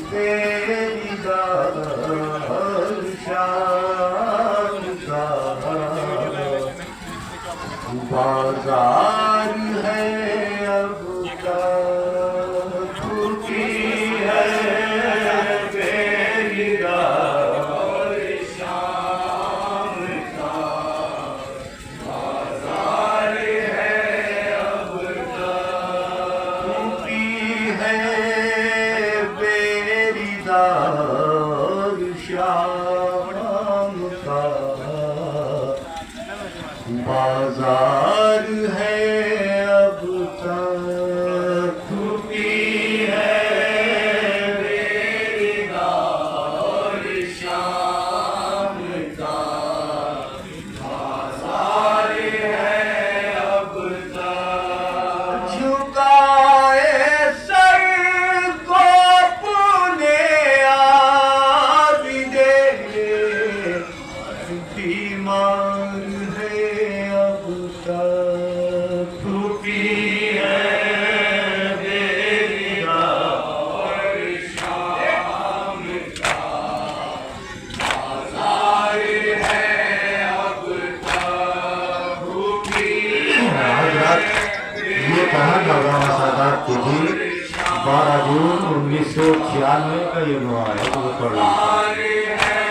बेरीदार शाम का बाजार है अब का छुट्टी है बेरीदार शाम का बाजार है अब का छुट्टी है बेरीदार शाम का बाजार है अब तक छुट्टी है बेरीदार शाम का बाजार है अब तक झुकाए सर को अपने आबिदे बीमार है अब तक छुट्टी है बेरीदार शाम का बाजार है अब तक छुट्टी ये कहा मौलाना सादात तिथि 12 जून 1996 का ये हुआ है तो वो पढ़ रहा हूँ।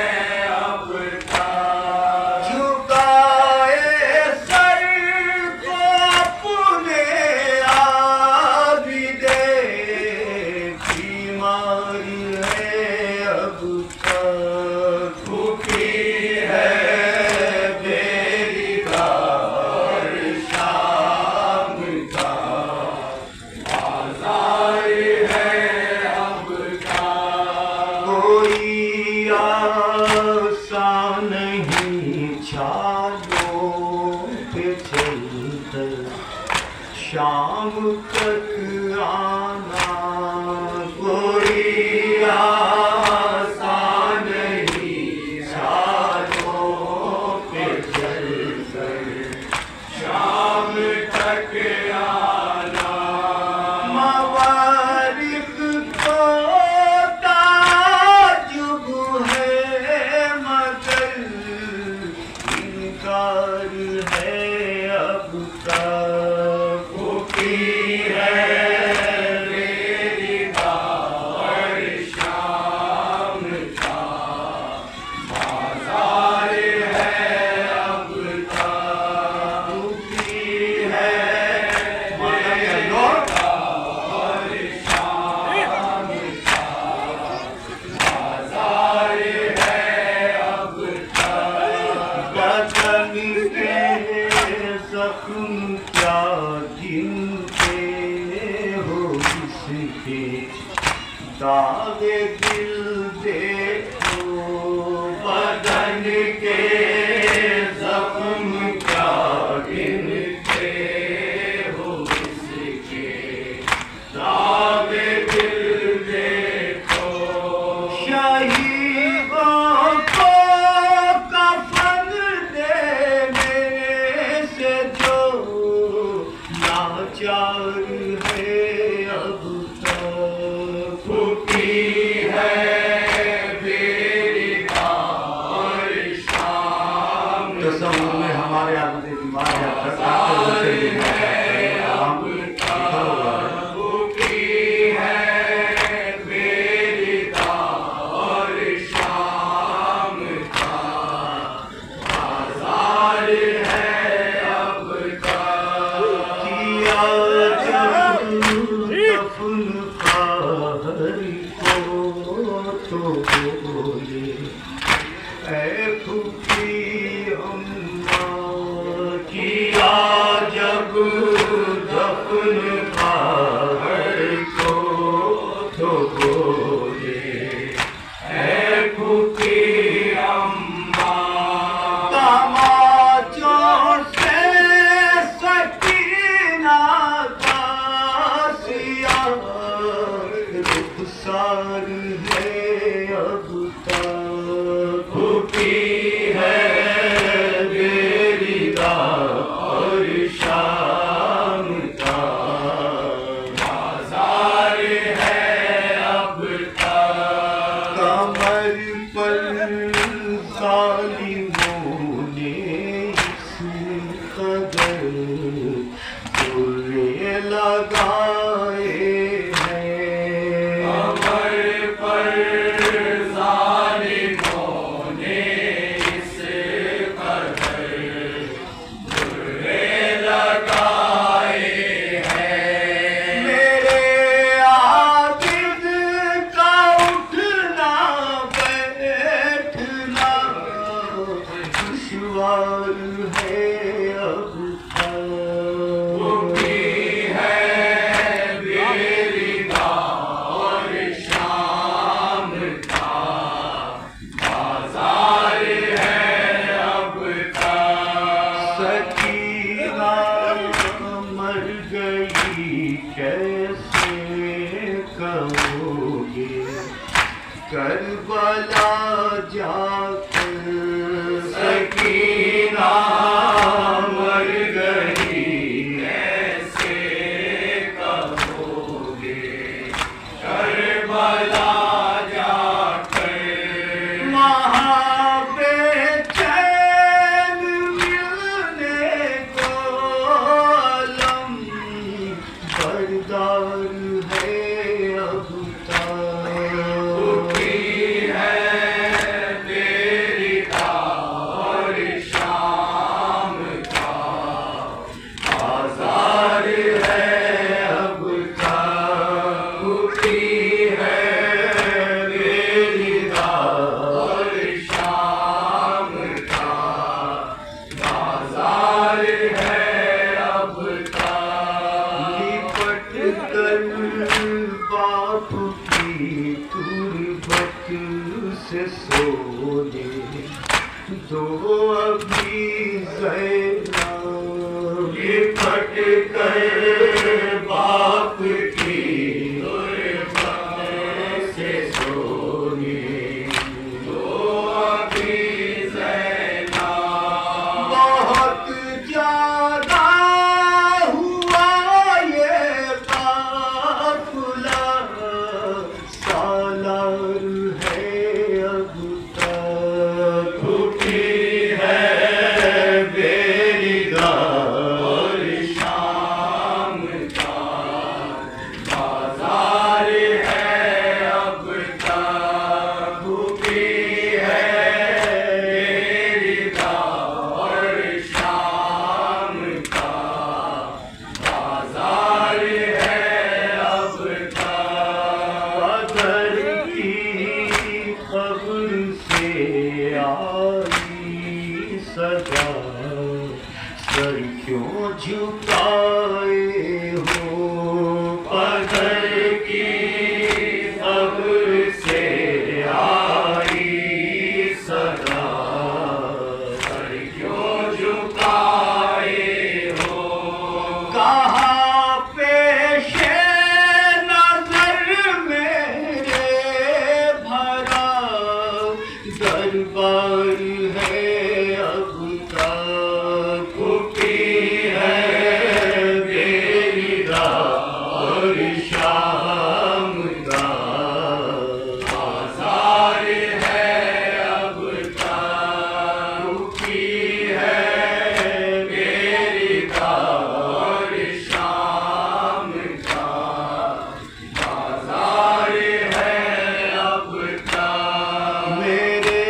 शाम तक आना कोई आसान नहीं छालों पे चलकर शाम तक आना मवारिक को ताजुब है मगर इनकार है अब तक जख्म क्या जिनके हो इसके दागे दिल देखो बदन के जख्म क्या जिनके हो इसके दागे दिल देखो शहीदों को कफन देने से जो लाचार है अब तक छुट्टी है बेरीदार शाम तस्वीर में हमारे आगे बीमार है सार है अब तक छुट्टी है बेरीदार शाम का बाजार है कहोगे करबला जाकर सकीना मर गई ऐसे कहोगे करबला जाकर वहाँ बेचैन मिलने को अलम बरदार है अब तक है तेरी और शाम का बाजार है अब तक है तेरी और शाम का बाजार है अब तक लिपट कर बाप की तुरबत से सोने दो अभी ज़ैनब लिपट कर बाप की तुरबत से सोने दो अभी ज़ैनब बहुत ज्यादा हुआ ये काफिला सालार है अब तक छुट्टी है बेरीदार शाम का बाजार है अब तक छुट्टी है बेरीदार शाम का बाजार है अब तक पत्थर की कब्र से आई सदा सर क्यों झुकाए हो पत्थर की कब्र से आई सदा सर क्यों झुकाए हो कहाँ पेशे नजर मेरे भरा दरबार है अब तक छुट्टी है बेरीदार शाम का बाजार है अब तक छुट्टी है बेरीदार शाम का बाजार है अब तक मेरे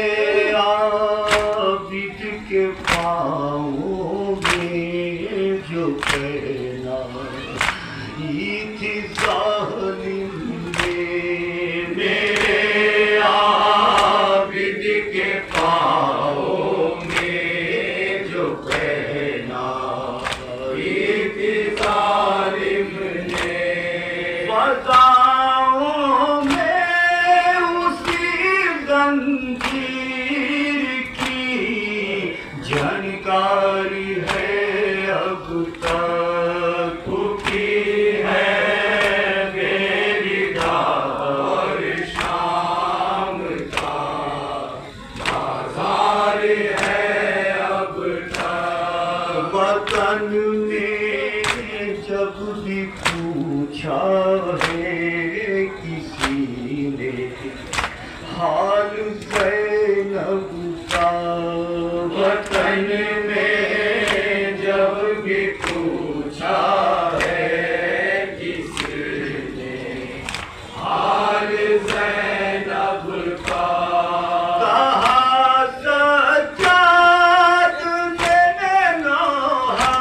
आबिद के पाँव में जो पहना थी जालिम ने मेरे आबिद के पाँव में जो पहना थी जालिम ने बताओ मैं उसी जंजीर की जानकारी है अब तक छुट्टी है बेरीदार शाम का बाजार है अब तक वतन ने जब भी पूछा है किसी ने हाल ज़ैनब का वतन में जब भी पूछा है किसी ने हाल ज़ैनब का कहा सज्जाद ने नहा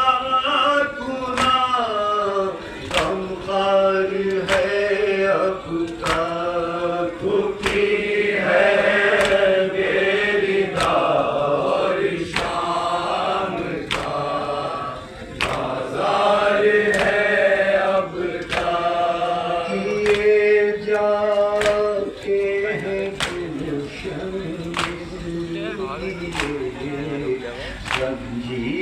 गुना गमखार है अब तक छुट्टी है बेरीदार शाम का बाजार है अब तक किए जाके हैं गुलशन संजीव